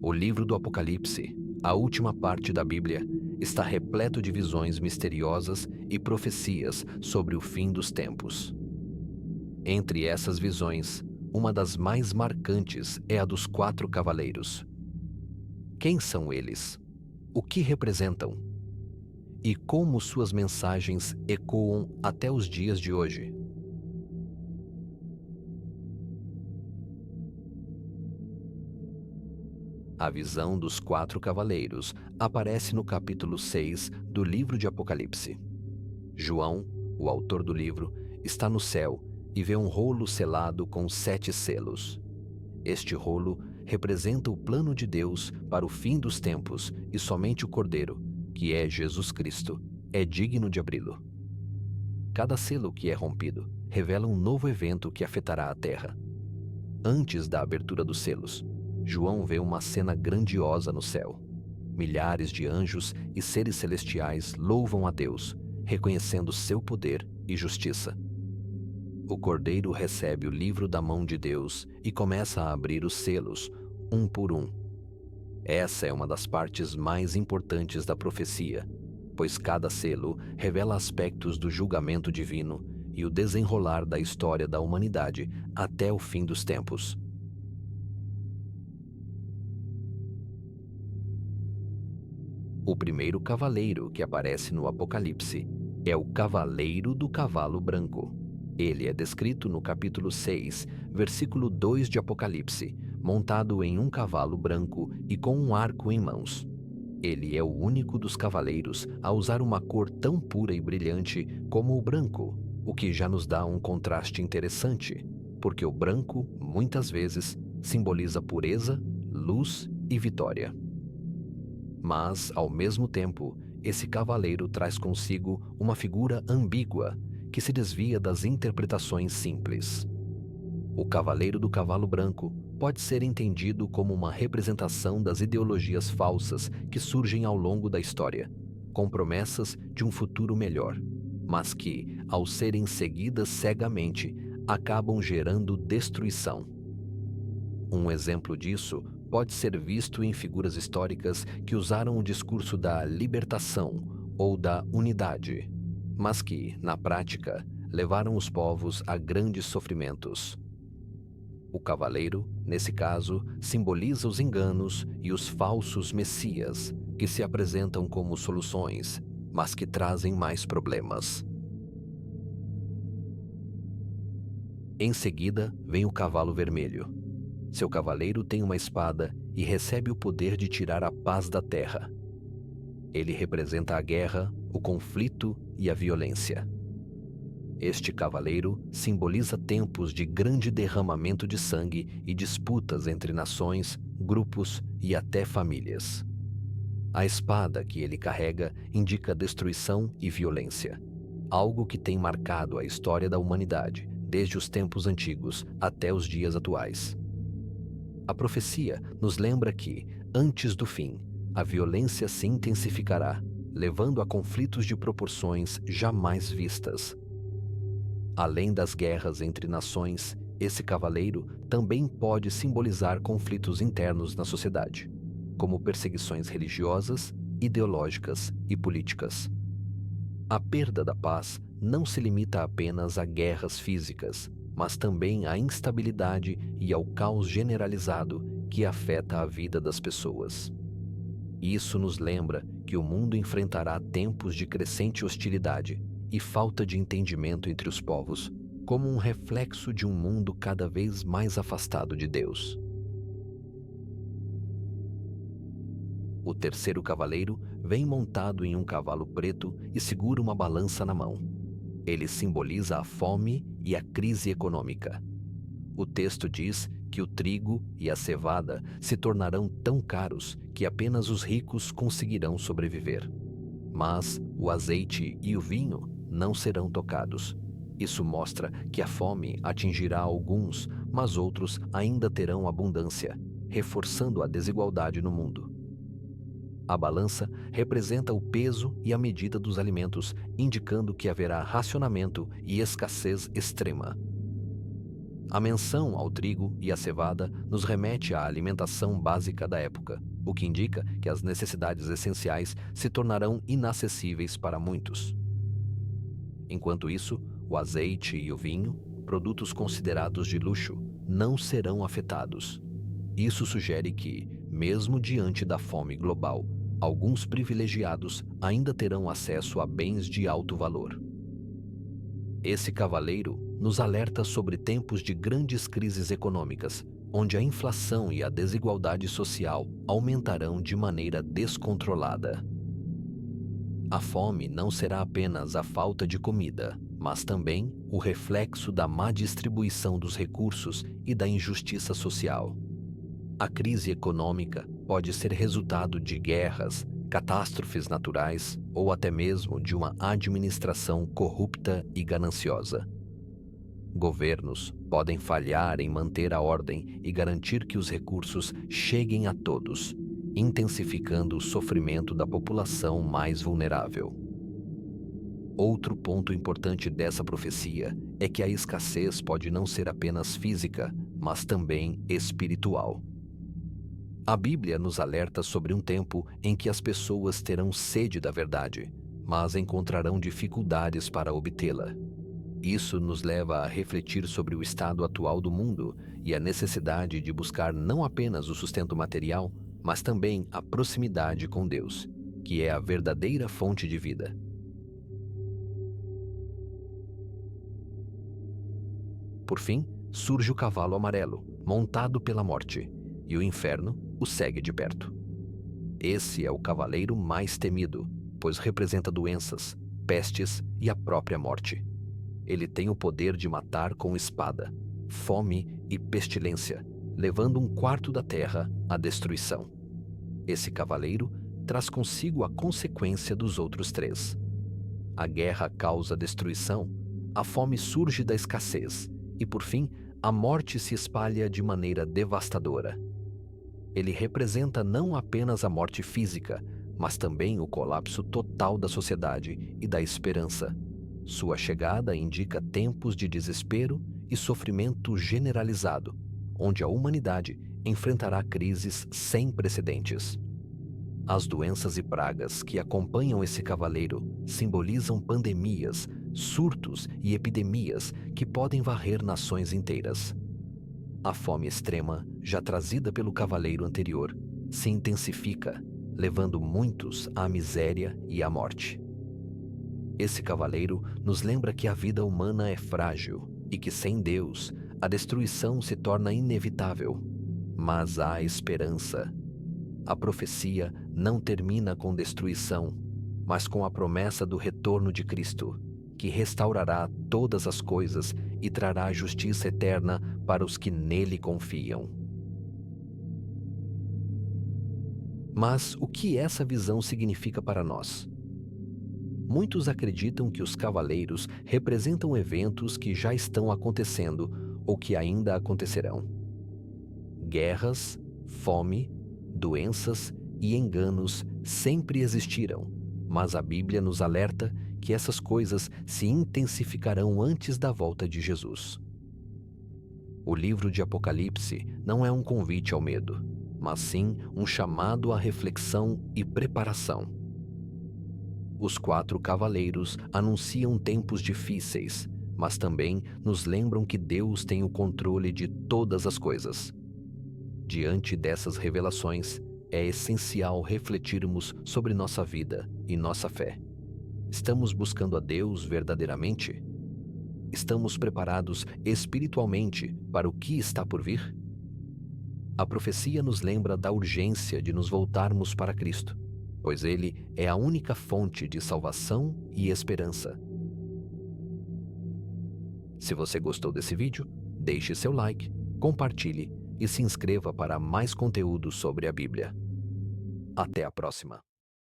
O livro do Apocalipse, a última parte da Bíblia, está repleto de visões misteriosas e profecias sobre o fim dos tempos. Entre essas visões, uma das mais marcantes é a dos 4 cavaleiros. Quem são eles? O que representam? E como suas mensagens ecoam até os dias de hoje? A visão dos 4 cavaleiros aparece no capítulo 6 do livro de Apocalipse. João, o autor do livro, está no céu e vê um rolo selado com 7 selos. Este rolo representa o plano de Deus para o fim dos tempos e somente o Cordeiro, que é Jesus Cristo, é digno de abri-lo. Cada selo que é rompido revela um novo evento que afetará a terra. Antes da abertura dos selos, João vê uma cena grandiosa no céu. Milhares de anjos e seres celestiais louvam a Deus, reconhecendo seu poder e justiça. O Cordeiro recebe o livro da mão de Deus e começa a abrir os selos, um por um. Essa é uma das partes mais importantes da profecia, pois cada selo revela aspectos do julgamento divino e o desenrolar da história da humanidade até o fim dos tempos. O primeiro cavaleiro que aparece no Apocalipse é o Cavaleiro do Cavalo Branco. Ele é descrito no capítulo 6, versículo 2 de Apocalipse, montado em um cavalo branco e com um arco em mãos. Ele é o único dos cavaleiros a usar uma cor tão pura e brilhante como o branco, o que já nos dá um contraste interessante, porque o branco, muitas vezes, simboliza pureza, luz e vitória. Mas, ao mesmo tempo, esse cavaleiro traz consigo uma figura ambígua que se desvia das interpretações simples. O Cavaleiro do Cavalo Branco pode ser entendido como uma representação das ideologias falsas que surgem ao longo da história, com promessas de um futuro melhor, mas que, ao serem seguidas cegamente, acabam gerando destruição. Um exemplo disso pode ser visto em figuras históricas que usaram o discurso da libertação ou da unidade, mas que, na prática, levaram os povos a grandes sofrimentos. O cavaleiro, nesse caso, simboliza os enganos e os falsos messias, que se apresentam como soluções, mas que trazem mais problemas. Em seguida, vem o cavalo vermelho. Seu cavaleiro tem uma espada e recebe o poder de tirar a paz da terra. Ele representa a guerra, o conflito e a violência. Este cavaleiro simboliza tempos de grande derramamento de sangue e disputas entre nações, grupos e até famílias. A espada que ele carrega indica destruição e violência, algo que tem marcado a história da humanidade, desde os tempos antigos até os dias atuais. A profecia nos lembra que, antes do fim, a violência se intensificará, levando a conflitos de proporções jamais vistas. Além das guerras entre nações, esse cavaleiro também pode simbolizar conflitos internos na sociedade, como perseguições religiosas, ideológicas e políticas. A perda da paz não se limita apenas a guerras físicas, mas também à instabilidade e ao caos generalizado que afeta a vida das pessoas. Isso nos lembra que o mundo enfrentará tempos de crescente hostilidade e falta de entendimento entre os povos, como um reflexo de um mundo cada vez mais afastado de Deus. O terceiro cavaleiro vem montado em um cavalo preto e segura uma balança na mão. Ele simboliza a fome e a crise econômica. O texto diz que o trigo e a cevada se tornarão tão caros que apenas os ricos conseguirão sobreviver. Mas o azeite e o vinho não serão tocados. Isso mostra que a fome atingirá alguns, mas outros ainda terão abundância, reforçando a desigualdade no mundo. A balança representa o peso e a medida dos alimentos, indicando que haverá racionamento e escassez extrema. A menção ao trigo e à cevada nos remete à alimentação básica da época, o que indica que as necessidades essenciais se tornarão inacessíveis para muitos. Enquanto isso, o azeite e o vinho, produtos considerados de luxo, não serão afetados. Isso sugere que, mesmo diante da fome global, alguns privilegiados ainda terão acesso a bens de alto valor. Esse cavaleiro nos alerta sobre tempos de grandes crises econômicas, onde a inflação e a desigualdade social aumentarão de maneira descontrolada. A fome não será apenas a falta de comida, mas também o reflexo da má distribuição dos recursos e da injustiça social. A crise econômica pode ser resultado de guerras, catástrofes naturais ou até mesmo de uma administração corrupta e gananciosa. Governos podem falhar em manter a ordem e garantir que os recursos cheguem a todos, intensificando o sofrimento da população mais vulnerável. Outro ponto importante dessa profecia é que a escassez pode não ser apenas física, mas também espiritual. A Bíblia nos alerta sobre um tempo em que as pessoas terão sede da verdade, mas encontrarão dificuldades para obtê-la. Isso nos leva a refletir sobre o estado atual do mundo e a necessidade de buscar não apenas o sustento material, mas também a proximidade com Deus, que é a verdadeira fonte de vida. Por fim, surge o cavalo amarelo, montado pela morte, e o inferno o segue de perto. Esse é o cavaleiro mais temido, pois representa doenças, pestes e a própria morte. Ele tem o poder de matar com espada, fome e pestilência, levando um quarto da terra à destruição. Esse cavaleiro traz consigo a consequência dos outros três. A guerra causa destruição, a fome surge da escassez e, por fim, a morte se espalha de maneira devastadora. Ele representa não apenas a morte física, mas também o colapso total da sociedade e da esperança. Sua chegada indica tempos de desespero e sofrimento generalizado, onde a humanidade enfrentará crises sem precedentes. As doenças e pragas que acompanham esse cavaleiro simbolizam pandemias, surtos e epidemias que podem varrer nações inteiras. A fome extrema, já trazida pelo cavaleiro anterior, se intensifica, levando muitos à miséria e à morte. Esse cavaleiro nos lembra que a vida humana é frágil e que, sem Deus, a destruição se torna inevitável. Mas há esperança. A profecia não termina com destruição, mas com a promessa do retorno de Cristo, que restaurará todas as coisas e trará justiça eterna para os que nele confiam. Mas o que essa visão significa para nós? Muitos acreditam que os cavaleiros representam eventos que já estão acontecendo ou que ainda acontecerão. Guerras, fome, doenças e enganos sempre existiram, mas a Bíblia nos alerta que essas coisas se intensificarão antes da volta de Jesus. O livro de Apocalipse não é um convite ao medo, mas sim um chamado à reflexão e preparação. Os 4 cavaleiros anunciam tempos difíceis, mas também nos lembram que Deus tem o controle de todas as coisas. Diante dessas revelações, é essencial refletirmos sobre nossa vida e nossa fé. Estamos buscando a Deus verdadeiramente? Estamos preparados espiritualmente para o que está por vir? A profecia nos lembra da urgência de nos voltarmos para Cristo, pois Ele é a única fonte de salvação e esperança. Se você gostou desse vídeo, deixe seu like, compartilhe e se inscreva para mais conteúdo sobre a Bíblia. Até a próxima!